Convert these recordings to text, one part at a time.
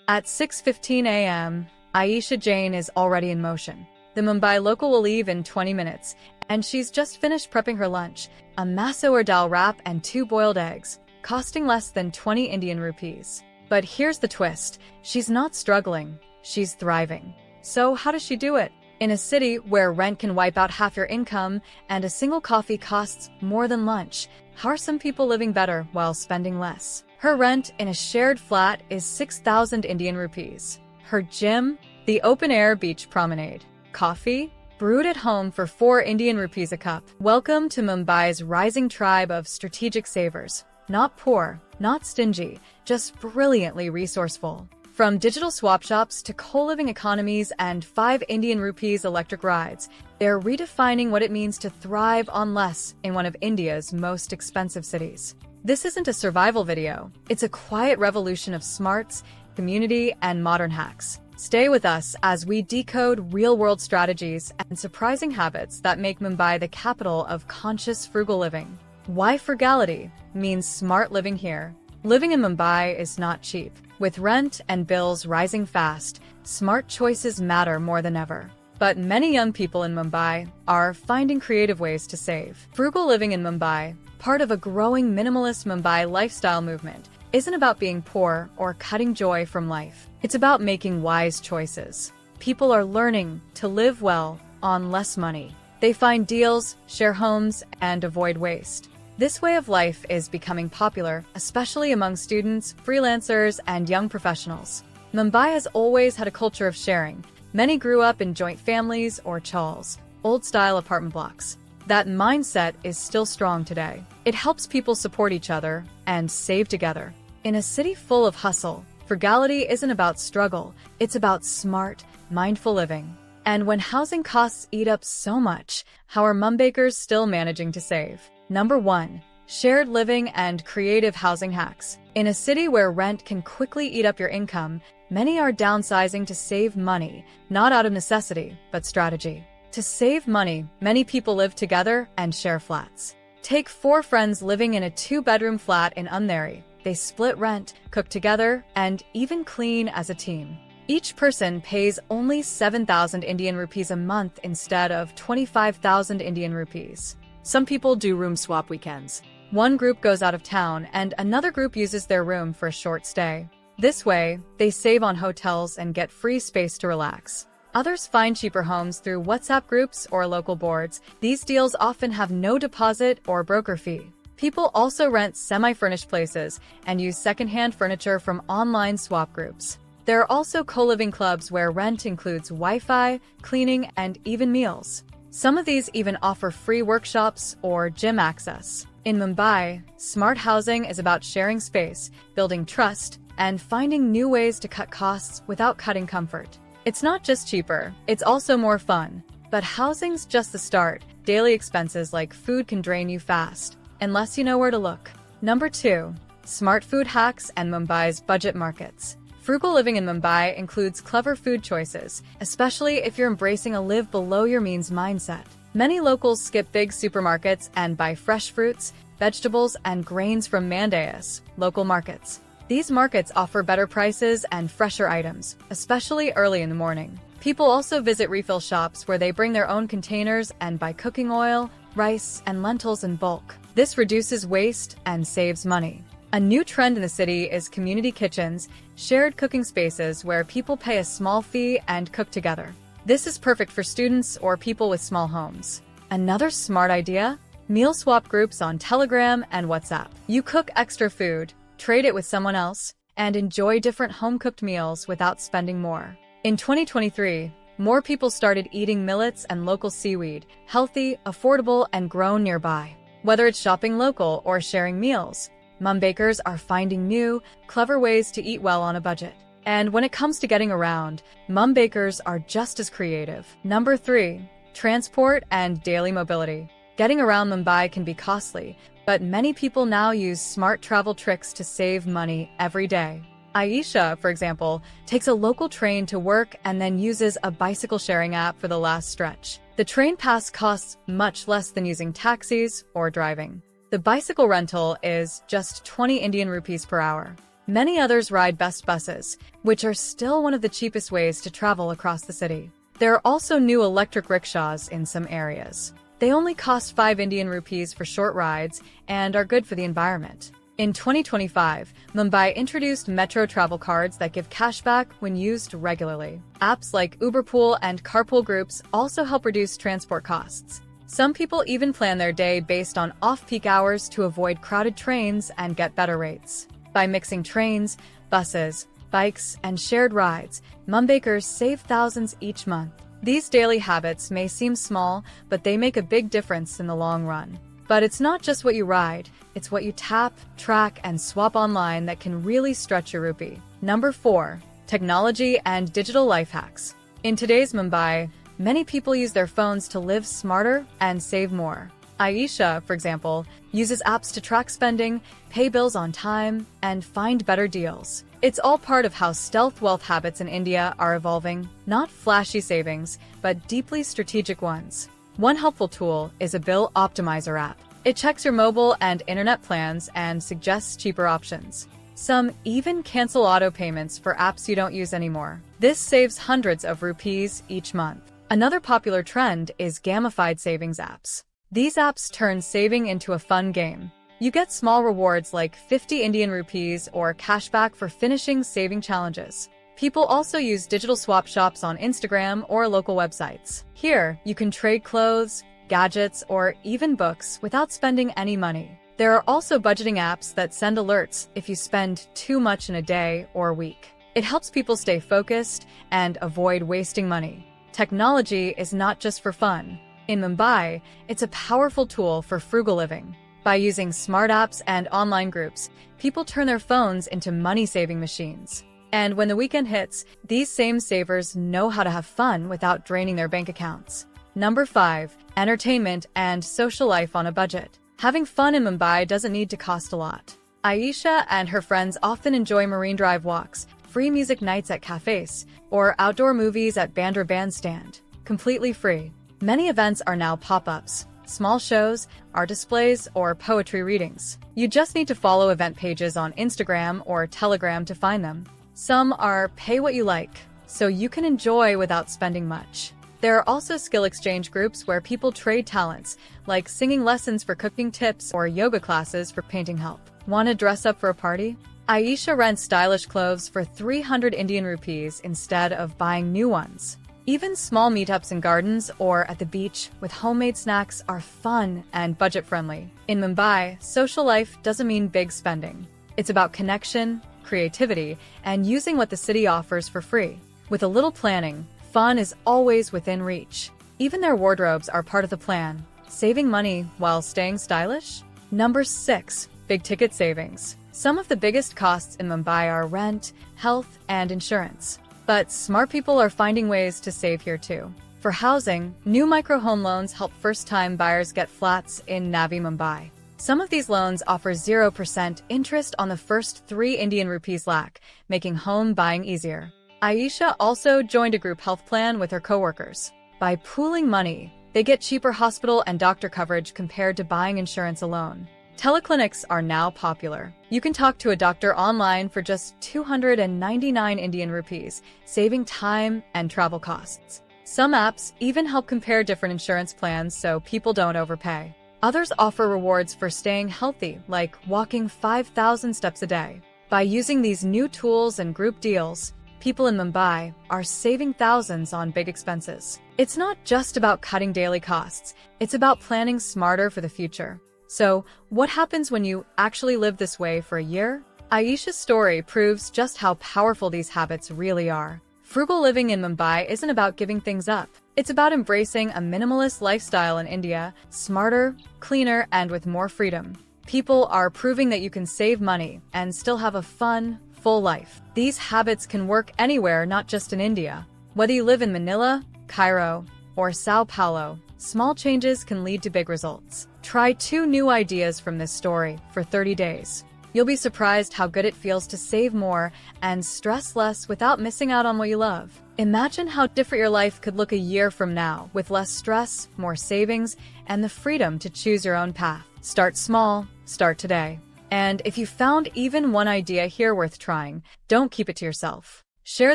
At 6:15 a.m., Aisha Jain is already in motion. The Mumbai local will leave in 20 minutes, and she's just finished prepping her lunch, a masoor dal wrap and 2 boiled eggs, costing less than 20 Indian rupees. But here's the twist. She's not struggling, she's thriving. So how does she do it? In a city where rent can wipe out half your income and a single coffee costs more than lunch, how are some people living better while spending less? Her rent in a shared flat is 6,000 Indian rupees. Her gym, the open-air beach promenade. Coffee, brewed at home for 4 Indian rupees a cup. Welcome to Mumbai's rising tribe of strategic savers. Not poor, not stingy, just brilliantly resourceful. From digital swap shops to co-living economies and 5 Indian rupees electric rides, they're redefining what it means to thrive on less in one of India's most expensive cities. This isn't a survival video. It's a quiet revolution of smarts, community, and modern hacks. Stay with us as we decode real-world strategies and surprising habits that make Mumbai the capital of conscious frugal living. Why frugality means smart living here. Living in Mumbai is not cheap. With rent and bills rising fast, smart choices matter more than ever. But many young people in Mumbai are finding creative ways to save. Frugal living in Mumbai, part of a growing minimalist Mumbai lifestyle movement, isn't about being poor or cutting joy from life. It's about making wise choices. People are learning to live well on less money. They find deals, share homes, and avoid waste. This way of life is becoming popular, especially among students, freelancers, and young professionals. Mumbai has always had a culture of sharing. Many grew up in joint families or chawls, old-style apartment blocks. That mindset is still strong today. It helps people support each other and save together. In a city full of hustle, frugality isn't about struggle, it's about smart, mindful living. And when housing costs eat up so much, how are Mumbaikars still managing to save? Number 1. Shared living and creative housing hacks. In a city where rent can quickly eat up your income, many are downsizing to save money, not out of necessity, but strategy. To save money, many people live together and share flats. Take 4 friends living in a 2-bedroom flat in Andheri. They split rent, cook together, and even clean as a team. Each person pays only 7,000 Indian rupees a month instead of 25,000 Indian rupees. Some people do room swap weekends. One group goes out of town and another group uses their room for a short stay. This way, they save on hotels and get free space to relax. Others find cheaper homes through WhatsApp groups or local boards. These deals often have no deposit or broker fee. People also rent semi-furnished places and use secondhand furniture from online swap groups. There are also co-living clubs where rent includes Wi-Fi, cleaning, and even meals. Some of these even offer free workshops or gym access. In Mumbai, smart housing is about sharing space, building trust, and finding new ways to cut costs without cutting comfort. It's not just cheaper, it's also more fun. But housing's just the start. Daily expenses like food can drain you fast, unless you know where to look. Number 2. Smart food hacks and Mumbai's budget markets. Frugal living in Mumbai includes clever food choices, especially if you're embracing a live below your means mindset. Many locals skip big supermarkets and buy fresh fruits, vegetables, and grains from mandais, local markets. These markets offer better prices and fresher items, especially early in the morning. People also visit refill shops where they bring their own containers and buy cooking oil, rice, and lentils in bulk. This reduces waste and saves money. A new trend in the city is community kitchens, shared cooking spaces where people pay a small fee and cook together. This is perfect for students or people with small homes. Another smart idea? Meal swap groups on Telegram and WhatsApp. You cook extra food, trade it with someone else, and enjoy different home-cooked meals without spending more. In 2023, more people started eating millets and local seaweed, healthy, affordable, and grown nearby. Whether it's shopping local or sharing meals, Mumbaikars are finding new, clever ways to eat well on a budget. And when it comes to getting around, Mumbaikars are just as creative. Number 3. Transport and daily mobility. Getting around Mumbai can be costly, but many people now use smart travel tricks to save money every day. Aisha, for example, takes a local train to work and then uses a bicycle sharing app for the last stretch. The train pass costs much less than using taxis or driving. The bicycle rental is just 20 Indian rupees per hour. Many others ride best buses, which are still one of the cheapest ways to travel across the city. There are also new electric rickshaws in some areas. They only cost 5 Indian rupees for short rides and are good for the environment. In 2025, Mumbai introduced metro travel cards that give cashback when used regularly. Apps like Uberpool and carpool groups also help reduce transport costs. Some people even plan their day based on off-peak hours to avoid crowded trains and get better rates. By mixing trains, buses, bikes, and shared rides, Mumbaikars save thousands each month. These daily habits may seem small, but they make a big difference in the long run. But it's not just what you ride, it's what you tap, track, and swap online that can really stretch your rupee. Number 4. Technology and digital life hacks. In today's Mumbai, many people use their phones to live smarter and save more. Aisha, for example, uses apps to track spending, pay bills on time, and find better deals. It's all part of how stealth wealth habits in India are evolving, not flashy savings, but deeply strategic ones. One helpful tool is a bill optimizer app. It checks your mobile and internet plans and suggests cheaper options. Some even cancel auto payments for apps you don't use anymore. This saves hundreds of rupees each month. Another popular trend is gamified savings apps. These apps turn saving into a fun game. You get small rewards like 50 Indian rupees or cashback for finishing saving challenges. People also use digital swap shops on Instagram or local websites. Here, you can trade clothes, gadgets, or even books without spending any money. There are also budgeting apps that send alerts if you spend too much in a day or week. It helps people stay focused and avoid wasting money. Technology is not just for fun. In Mumbai, it's a powerful tool for frugal living. By using smart apps and online groups, people turn their phones into money-saving machines. And when the weekend hits, these same savers know how to have fun without draining their bank accounts. Number 5. Entertainment and social life on a budget. Having fun in Mumbai doesn't need to cost a lot. Aisha and her friends often enjoy marine drive walks, free music nights at cafés, or outdoor movies at Bandra Bandstand, completely free. Many events are now pop-ups, small shows, art displays, or poetry readings. You just need to follow event pages on Instagram or Telegram to find them. Some are pay what you like, so you can enjoy without spending much. There are also skill exchange groups where people trade talents, like singing lessons for cooking tips or yoga classes for painting help. Want to dress up for a party? Aisha rents stylish clothes for 300 Indian rupees instead of buying new ones. Even small meetups in gardens or at the beach with homemade snacks are fun and budget-friendly. In Mumbai, social life doesn't mean big spending. It's about connection, creativity, and using what the city offers for free. With a little planning, fun is always within reach. Even their wardrobes are part of the plan, saving money while staying stylish. Number 6. Big-ticket savings. Some of the biggest costs in Mumbai are rent, health, and insurance. But smart people are finding ways to save here too. For housing, new micro-home loans help first-time buyers get flats in Navi Mumbai. Some of these loans offer 0% interest on the first 3 Indian rupees lakh, making home buying easier. Aisha also joined a group health plan with her coworkers. By pooling money, they get cheaper hospital and doctor coverage compared to buying insurance alone. Teleclinics are now popular. You can talk to a doctor online for just 299 Indian rupees, saving time and travel costs. Some apps even help compare different insurance plans so people don't overpay. Others offer rewards for staying healthy, like walking 5,000 steps a day. By using these new tools and group deals, people in Mumbai are saving thousands on big expenses. It's not just about cutting daily costs, it's about planning smarter for the future. So, what happens when you actually live this way for a year? Aisha's story proves just how powerful these habits really are. Frugal living in Mumbai isn't about giving things up. It's about embracing a minimalist lifestyle in India, smarter, cleaner, and with more freedom. People are proving that you can save money and still have a fun, full life. These habits can work anywhere, not just in India. Whether you live in Manila, Cairo, or Sao Paulo, small changes can lead to big results. Try 2 new ideas from this story for 30 days. You'll be surprised how good it feels to save more and stress less without missing out on what you love. Imagine how different your life could look a year from now, with less stress, more savings, and the freedom to choose your own path. Start small, start today. And if you found even one idea here worth trying, don't keep it to yourself. Share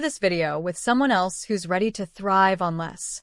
this video with someone else who's ready to thrive on less.